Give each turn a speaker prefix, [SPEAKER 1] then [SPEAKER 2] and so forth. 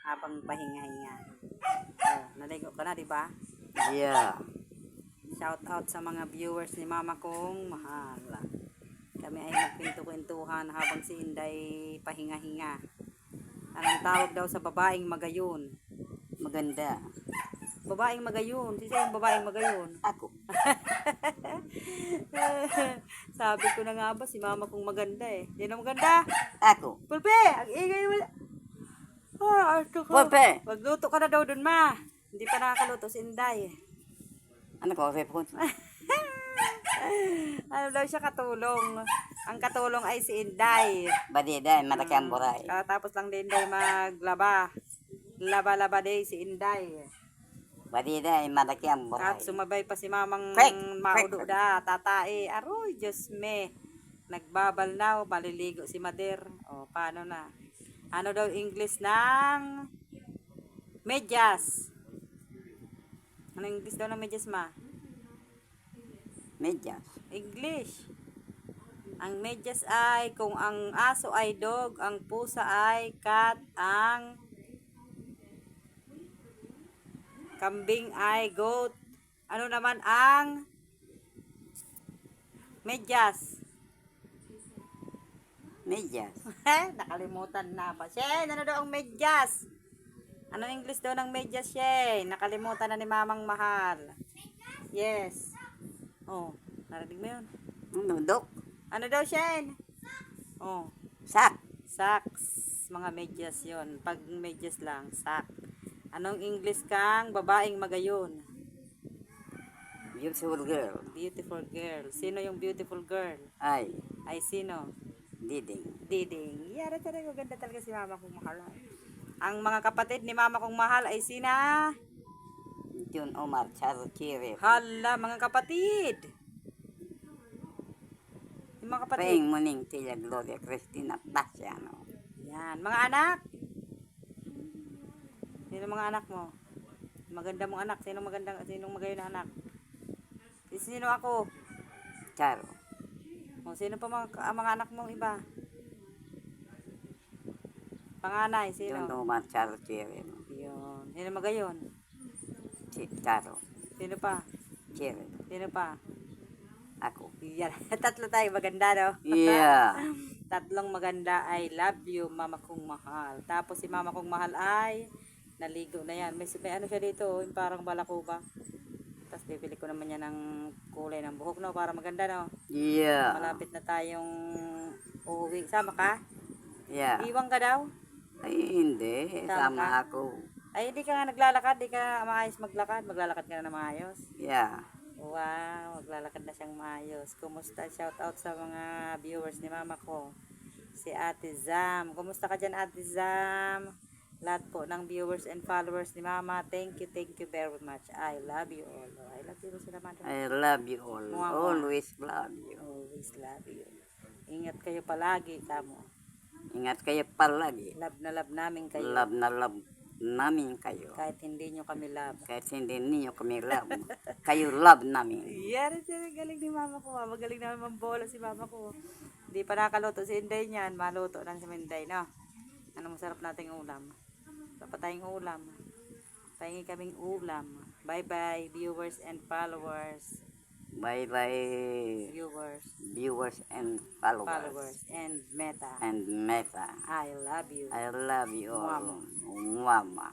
[SPEAKER 1] habang pahinga-hinga. Oh, naligo ka na, di ba?
[SPEAKER 2] Yeah.
[SPEAKER 1] Shout out sa mga viewers ni mama kong mahal. Kami ay nagpinto-kwentuhan habang si Inday pahinga-hinga. Anong tawag daw sa babaeng magayon?
[SPEAKER 2] Maganda.
[SPEAKER 1] Babaeng magayon. Sino yung babaeng magayon?
[SPEAKER 2] Ako.
[SPEAKER 1] Sabi ko na nga ba, si mama kong maganda eh. Yan ang maganda.
[SPEAKER 2] Ako.
[SPEAKER 1] Pulpe, ang ingay mo. Ito ko.
[SPEAKER 2] Pulpe.
[SPEAKER 1] Magluto ka na daw dun, ma. Hindi pa nakakaluto si Inday.
[SPEAKER 2] Ano ko, repon?
[SPEAKER 1] Ano daw siya katulong? Ang katulong ay si Inday.
[SPEAKER 2] Badida, malaki ang buray.
[SPEAKER 1] Tapos lang din Inday maglaba. Laba-laba day si Inday.
[SPEAKER 2] Badida, malaki ang
[SPEAKER 1] At
[SPEAKER 2] buray.
[SPEAKER 1] sumabay pa si mamang
[SPEAKER 2] Quick,
[SPEAKER 1] maudo
[SPEAKER 2] quick.
[SPEAKER 1] da, tatae. Aroy, Diyos me. Nagbabal na, maliligo si Mader. O, paano na? Ano daw English ng medyas? Ano English daw ng medyas, ma?
[SPEAKER 2] Medyas.
[SPEAKER 1] English. Ang medyas ay kung ang aso ay dog, ang pusa ay cat, ang kambing ay goat. Ano naman ang medyas?
[SPEAKER 2] Medyas.
[SPEAKER 1] Nakalimutan na ba? Shane, ano daw ang medyas? Ano English daw ng medyas, Shane? Nakalimutan na ni mamang mahal. Yes. Oh, narinig mo yun?
[SPEAKER 2] Nudok.
[SPEAKER 1] Ano daw, Shane? Oh,
[SPEAKER 2] Sak.
[SPEAKER 1] socks. Mga medyas yon. Pag medyas lang, sock. Anong English kang babaeng magayon?
[SPEAKER 2] Beautiful girl.
[SPEAKER 1] Beautiful girl. Sino yung beautiful girl?
[SPEAKER 2] Ay,
[SPEAKER 1] Ay, sino?
[SPEAKER 2] diding.
[SPEAKER 1] Diding. Yara talaga, ganda talaga si mama kong mahal. Ang mga kapatid ni mama kong mahal ay sina?
[SPEAKER 2] Jun Omar, Charles Chirif.
[SPEAKER 1] Hala, mga kapatid. Yung mga kapatid.
[SPEAKER 2] Peng Muning, Tia Gloria, Cristina, Tasiano.
[SPEAKER 1] Yan, mga anak. Sino mga anak mo? Maganda mong anak. Sinong magayon na anak? Sino ako?
[SPEAKER 2] Charo.
[SPEAKER 1] O, sino pa mga anak mong iba? Panganay,
[SPEAKER 2] Jun
[SPEAKER 1] sino?
[SPEAKER 2] Omar, Charles Chirif.
[SPEAKER 1] Yun. Sino magayon?
[SPEAKER 2] Charo.
[SPEAKER 1] Sino pa?
[SPEAKER 2] Chirif.
[SPEAKER 1] Sino pa?
[SPEAKER 2] Ako.
[SPEAKER 1] Yan. Tatlo tayo maganda, no?
[SPEAKER 2] Yeah.
[SPEAKER 1] Tatlong maganda I love you, mama kong mahal. Tapos si mama kong mahal ay naligo na yan. May ano siya dito, yung parang balakuba. Tapos bibili ko naman yan ng kulay ng buhok, no? Para maganda, no?
[SPEAKER 2] Yeah.
[SPEAKER 1] Malapit na tayong uuwi. Sama ka?
[SPEAKER 2] Yeah.
[SPEAKER 1] Iwan ka daw?
[SPEAKER 2] Ay, hindi.
[SPEAKER 1] Tama ka?
[SPEAKER 2] Sama ako.
[SPEAKER 1] Ay, hindi ka nga naglalakad. Hindi ka maayos maglakad. Maglalakad ka na maayos.
[SPEAKER 2] Yeah.
[SPEAKER 1] Wow, maglalakad na siyang maayos. Kumusta? Shout out sa mga viewers ni mama ko. Si Ate Zam. Kumusta ka dyan, Ate Zam? Lahat po ng viewers and followers ni mama. Thank you very much. I love you all. I love you sila, mama.
[SPEAKER 2] I love you all.
[SPEAKER 1] Mwah, mwah.
[SPEAKER 2] Always love you.
[SPEAKER 1] Always love you. Ingat kayo palagi, kamo.
[SPEAKER 2] Ingat kayo palagi.
[SPEAKER 1] Love na love namin kayo.
[SPEAKER 2] Love na love namin kayo.
[SPEAKER 1] Kahit hindi nyo kami love.
[SPEAKER 2] Kahit hindi niyo kami love. Kayo love namin.
[SPEAKER 1] Yan, galing ni mama ko. Magaling naman mambola si mama ko. Hindi pa nakaluto si Inday niyan. Maluto lang si Inday, no? Ano masarap nating ulam? Dapat tayong ulam. Pahingi kaming ulam. Bye-bye, viewers and followers.
[SPEAKER 2] Bye-bye,
[SPEAKER 1] Viewers
[SPEAKER 2] and followers.
[SPEAKER 1] followers, and meta.
[SPEAKER 2] And Meta.
[SPEAKER 1] I love you.
[SPEAKER 2] I love you all.
[SPEAKER 1] Mama.
[SPEAKER 2] Mama.